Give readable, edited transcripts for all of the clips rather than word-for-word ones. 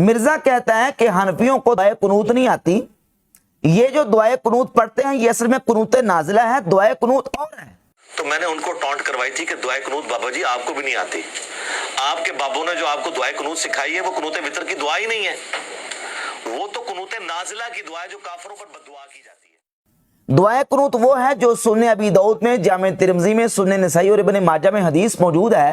مرزا کہتا ہے کہ حنفیوں کو دعائے قنوت نہیں آتی، یہ جو دعائے قنوت پڑھتے ہیں یہ اصل میں قنوت نازلہ ہے، دعائے قنوت اور ہے۔ تو میں نے ان کو ٹونٹ کروائی تھی کہ دعائے قنوت بابا جی آپ کو بھی نہیں آتی، آپ کے بابوں نے جو آپ کو دعائے قنوت سکھائی ہے وہ قنوت وتر کی دعا ہی نہیں ہے، وہ تو قنوت نازلہ کی دعا ہے جو کافروں پر بددعا کی جاتی ہے۔ دعائے قنوت وہ ہے جو سنن ابی داؤد میں، جامع ترمذی میں، سنن نسائی اور ابن ماجہ میں حدیث موجود ہے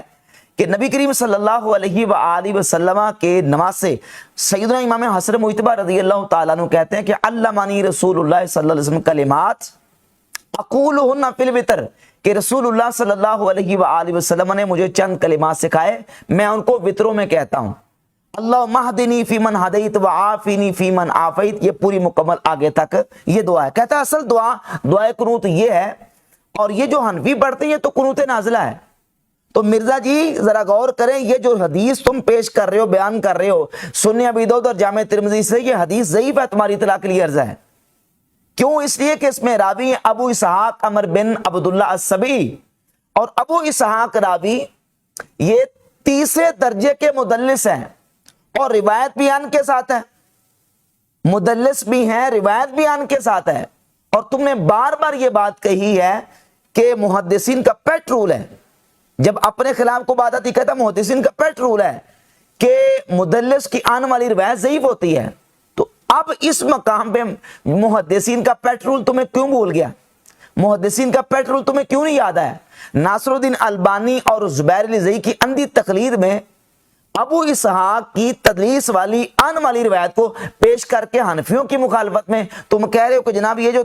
کہ نبی کریم صلی اللہ علیہ وآلہ وسلم کے نماز سے سیدنا امام حسن مجتبی رضی اللہ تعالیٰ عنہ کہتے ہیں کہ علمانی رسول اللہ صلی اللہ علیہ وسلم کلمات اقولہن فی الوتر، کہ رسول اللہ صلی اللہ علیہ وآلہ وسلم نے مجھے چند کلمات سکھائے، میں ان کو وطروں میں کہتا ہوں۔ اللہم اہدنی فی من ہدیت وعافنی فی من عافیت، یہ پوری مکمل آگے تک یہ دعا ہے۔ کہتا ہے اصل دعائے قنوت یہ ہے، اور یہ جو حنفی پڑھتے ہیں یہ تو قنوت نازلہ ہے۔ تو مرزا جی ذرا غور کریں، یہ جو حدیث تم پیش کر رہے ہو، بیان کر رہے ہو سنن ابی داؤد اور جامع ترمذی سے، یہ حدیث ضعیف ہے، تمہاری اطلاع کے لیے عرض ہے۔ کیوں؟ اس لیے کہ اس میں راوی ابو اسحاق عمر بن عبداللہ السبعی، اور ابو اسحاق راوی یہ تیسرے درجے کے مدلس ہیں، اور روایت بھی ان کے ساتھ ہے، مدلس بھی ہیں، روایت بھی ان کے ساتھ ہے۔ اور تم نے بار بار یہ بات کہی ہے کہ محدثین کا پیٹ رول ہے، جب اپنے خلاف کو بات آتی کہتا محدثین کا پیٹ رول ہے کہ مدلس کی آنے والی روایت ضعیف ہوتی ہے۔ تو اب اس مقام پہ محدثین کا پیٹ رول تمہیں کیوں بھول گیا؟ محدثین کا پیٹ رول تمہیں کیوں نہیں یاد ہے؟ ناصر الدین البانی اور زبیر الزئی کی اندھی تقلید میں ابو اسحاق کی تدلیس والی آن والی روایت کو پیش کر کے حنفیوں کی مخالفت میں تم کہہ رہے ہو کہ جناب یہ جو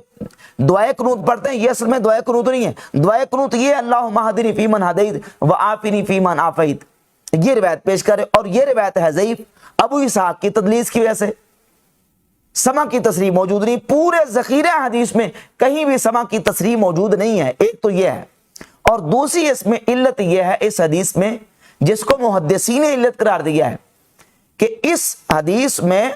دعائے قنوت پڑھتے ہیں یہ اصل میں دعائے قنوت نہیں ہے، دعائے قنوت یہ اللہم اہدنی فی من ہدیت وعافنی فی من عافیت، یہ روایت پیش کرے، اور یہ روایت ہے ضعیف ابو اسحاق کی تدلیس کی وجہ سے۔ سما کی تصریح موجود نہیں، پورے ذخیرہ حدیث میں کہیں بھی سما کی تصریح موجود نہیں ہے، ایک تو یہ ہے، اور دوسری اس میں علت یہ ہے اس حدیث میں جس کو محدثین نے علت قرار دیا ہے کہ اس حدیث میں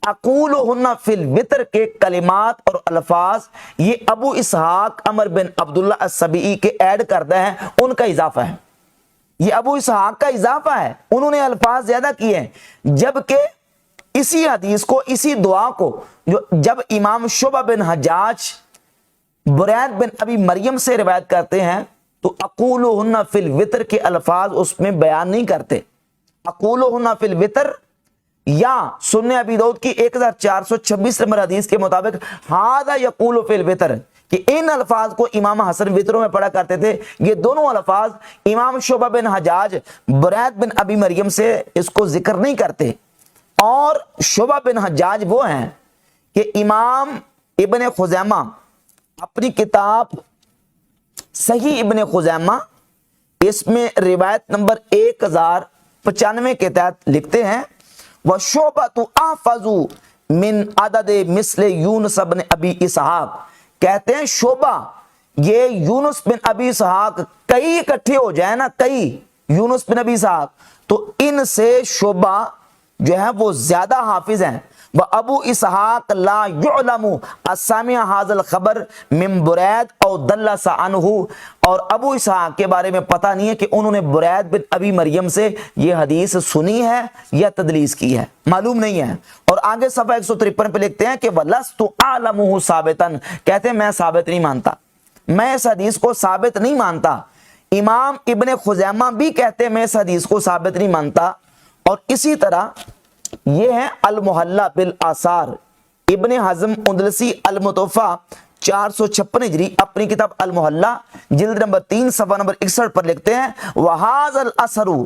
اقولہن فی الوتر کے کلمات اور الفاظ یہ ابو اسحاق عمر بن عبداللہ السبعی کے ایڈ کردہ ہیں، ان کا اضافہ ہے، یہ ابو اسحاق کا اضافہ ہے، انہوں نے الفاظ زیادہ کیے ہیں۔ جبکہ اسی حدیث کو، اسی دعا کو جب امام شعبہ بن حجاج برید بن ابی مریم سے روایت کرتے ہیں تو اقولہن فی الوتر کے الفاظ اس میں بیان نہیں کرتے۔ اقولہن فی الوتر یا سنن ابی داؤد کی 1426 نمبر حدیث کے مطابق ھذا یقول فی الوتر، کہ ان الفاظ کو امام حسن وطروں میں پڑھا کرتے تھے، یہ دونوں الفاظ امام شعبہ بن حجاج برید بن ابی مریم سے اس کو ذکر نہیں کرتے۔ اور شعبہ بن حجاج وہ ہیں کہ امام ابن خزیمہ اپنی کتاب صحیح ابن خزیمہ اس میں روایت نمبر 1095 کے تحت لکھتے ہیں وَشُعْبَةُ أَحْفَظُ مِنْ عَدَدِ مِثْلِ یونس بن ابی اسحاق، کہتے ہیں شعبہ یہ یونس بن ابی اسحاق کئی اکٹھے ہو جائیں نا، کئی یونس بن ابی اسحاق، تو ان سے شعبہ جو ہے وہ زیادہ حافظ ہیں۔ وَأَبُو إِسْحَاقَ لَا يُعْلَمُ السَّامِعَ هَذَا الْخَبَرَ مِن بُرَید أَوْ دَلَّسَ عَنْهُ، اور ابو اسحاق کے بارے میں پتہ نہیں ہے کہ انہوں نے برید بن ابی مریم سے یہ حدیث سنی ہے یا تدلیس کی ہے، معلوم نہیں ہے۔ اور آگے صفحہ 153 پہ لکھتے ہیں کہ وَلَسْتُ أَعْلَمُهُ ثَابِتًا، کہتے ہیں میں ثابت نہیں مانتا، میں اس حدیث کو ثابت نہیں مانتا۔ امام ابن خزیمہ بھی کہتے ہیں میں اس حدیث کو ثابت نہیں مانتا۔ اور اسی طرح یہ ہے المحلہ بالآثار، ابن حزم اندلسی المتوفہ 456 ہجری اپنی کتاب المحلہ جلد نمبر 3 صفحہ نمبر 61 پر لکھتے ہیں وَهَذَا الْأَثَرُ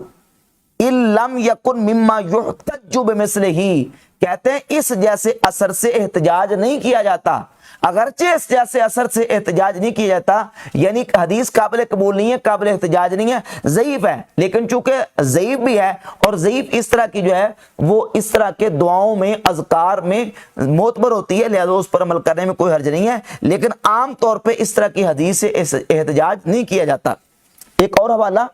إِن لَمْ يَكُنْ مِمَّا يُحْتَجُّ بِمِثْلِهِ، کہتے ہیں اس جیسے اثر سے احتجاج نہیں کیا جاتا، اگرچہ اس جیسے اثر سے احتجاج نہیں کیا جاتا، یعنی حدیث قابل قبول نہیں ہے، قابل احتجاج نہیں ہے، ضعیف ہے، لیکن چونکہ ضعیف بھی ہے اور ضعیف اس طرح کی جو ہے وہ اس طرح کے دعاؤں میں اذکار میں معتبر ہوتی ہے، لہذا اس پر عمل کرنے میں کوئی حرج نہیں ہے، لیکن عام طور پہ اس طرح کی حدیث سے احتجاج نہیں کیا جاتا۔ ایک اور حوالہ،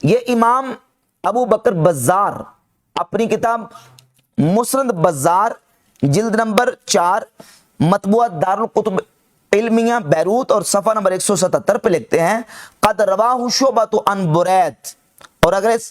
یہ امام ابو بکر بزار اپنی کتاب مسند بزار جلد نمبر 4 مطبوعہ دارالکتب علمیہ بیروت اور صفحہ نمبر 177 پہ لکھتے ہیں قد رواہ شعبۃ عن برید، اور اگر اس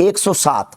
107।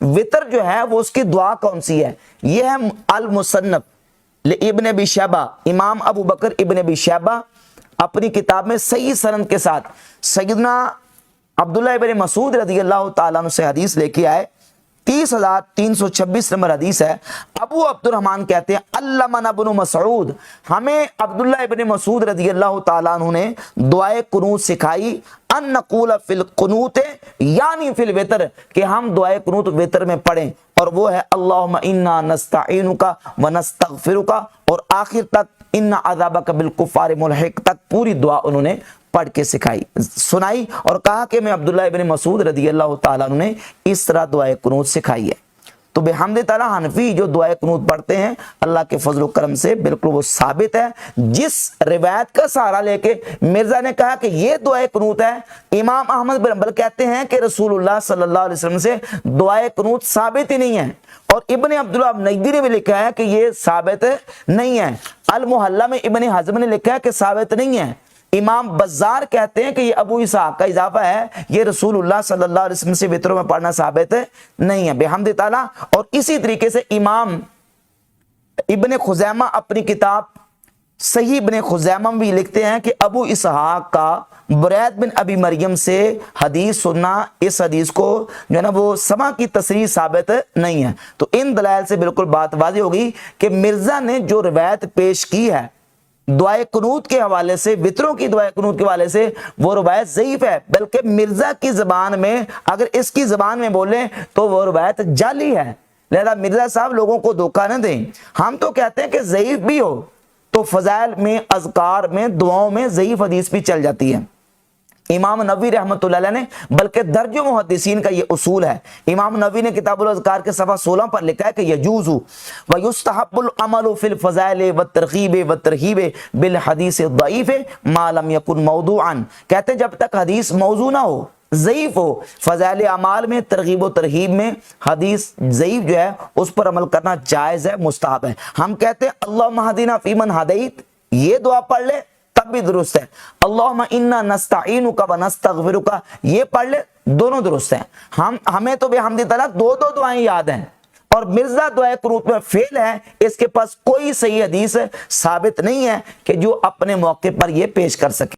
وطر جو ہے وہ اس کی دعا کون سی ہے؟ یہ ہے المصنف ابن ابی شیبہ، امام ابو بکر ابن ابی شیبہ اپنی کتاب میں صحیح سند کے ساتھ سیدنا عبداللہ ابن مسعود رضی اللہ تعالیٰ عنہ سے حدیث لے کے آئے، 30,326 نمبر حدیث ہے۔ ابو عبد الرحمن کہتے ہیں علمنا ابن مسعود، ہمیں عبداللہ ابن مسعود رضی اللہ تعالیٰ عنہ نے دعائے قنوت سکھائی، ان نقول فی القنوت یعنی فی الوتر، کہ ہم دعائے قنوت وتر میں پڑھیں، اور وہ ہے اللہم انا نستعینک ونستغفرک، اور آخر تک ان عذابک بالکفار ملحق تک پوری دعا انہوں نے پڑھ کے سنائی، اور کہا کہ میں عبداللہ ابن مسعود رضی اللہ تعالیٰ عنہ نے اس طرح دعائے قنوت سکھائی ہے۔ تو بحمد تعالیٰ حنفی جو دعائے قنوت پڑھتے ہیں اللہ کے فضل و کرم سے بالکل وہ ثابت ہے۔ جس روایت کا سہارا لے کے مرزا نے کہا کہ یہ دعائے قنوت ہے، امام احمد بن حنبل کہتے ہیں کہ رسول اللہ صلی اللہ علیہ وسلم سے دعائے قنوت ثابت ہی نہیں ہے، اور ابن عبداللہ نجدی نے بھی لکھا ہے کہ یہ ثابت نہیں ہے۔ المحلہ میں ابن حزم نے لکھا ہے کہ ثابت نہیں ہے۔ امام بزار کہتے ہیں کہ یہ ابو اسحاق کا اضافہ ہے، یہ رسول اللہ صلی اللہ علیہ وسلم سے وطروں میں پڑھنا ثابت نہیں ہے بحمد تعالیٰ۔ اور اسی طریقے سے امام ابن خزیمہ اپنی کتاب صحیح ابن خزیمہ بھی لکھتے ہیں کہ ابو اسحاق کا برید بن ابی مریم سے حدیث سننا، اس حدیث کو جو ہے نا وہ سما کی تصریح ثابت نہیں ہے۔ تو ان دلائل سے بالکل بات واضح ہوگی کہ مرزا نے جو روایت پیش کی ہے دعائے قنوت کے حوالے سے، وطروں کی دعائے قنوت کے حوالے سے، وہ روایت ضعیف ہے، بلکہ مرزا کی زبان میں اگر اس کی زبان میں بولیں تو وہ روایت جعلی ہے۔ لہذا مرزا صاحب لوگوں کو دھوکہ نہ دیں۔ ہم تو کہتے ہیں کہ ضعیف بھی ہو تو فضائل میں، اذکار میں، دعاؤں میں ضعیف حدیث بھی چل جاتی ہے۔ امام نووی رحمۃ اللہ علیہ نے بلکہ درجوں محدثین کا یہ اصول ہے۔ امام نووی نے کتاب الاذکار کے صفحہ 16 پر لکھا ہے کہ یجوز ویستحب العمل فی الفضائل والترغیب والترہیب بالحدیث الضعیف ما لم یکن موضوعا، کہتے ہیں جب تک حدیث موضوع نہ ہو، ضعیف ہو، فضائل اعمال میں، ترغیب و ترہیب میں حدیث ضعیف جو ہے اس پر عمل کرنا جائز ہے، مستحب ہے۔ ہم کہتے ہیں اللہم اہدنا فیمن ہدیت، یہ دعا پڑھ لے تب بھی درست ہے۔ اللہم انا نستعینک ونستغفرک، یہ پڑھ لے، دونوں درست ہیں۔ ہمیں تو بحمد تعالیٰ دو دعائیں یاد ہیں، اور مرزا دعائے قنوت میں فیل ہے، اس کے پاس کوئی صحیح حدیث ثابت نہیں ہے کہ جو اپنے موقع پر یہ پیش کر سکے۔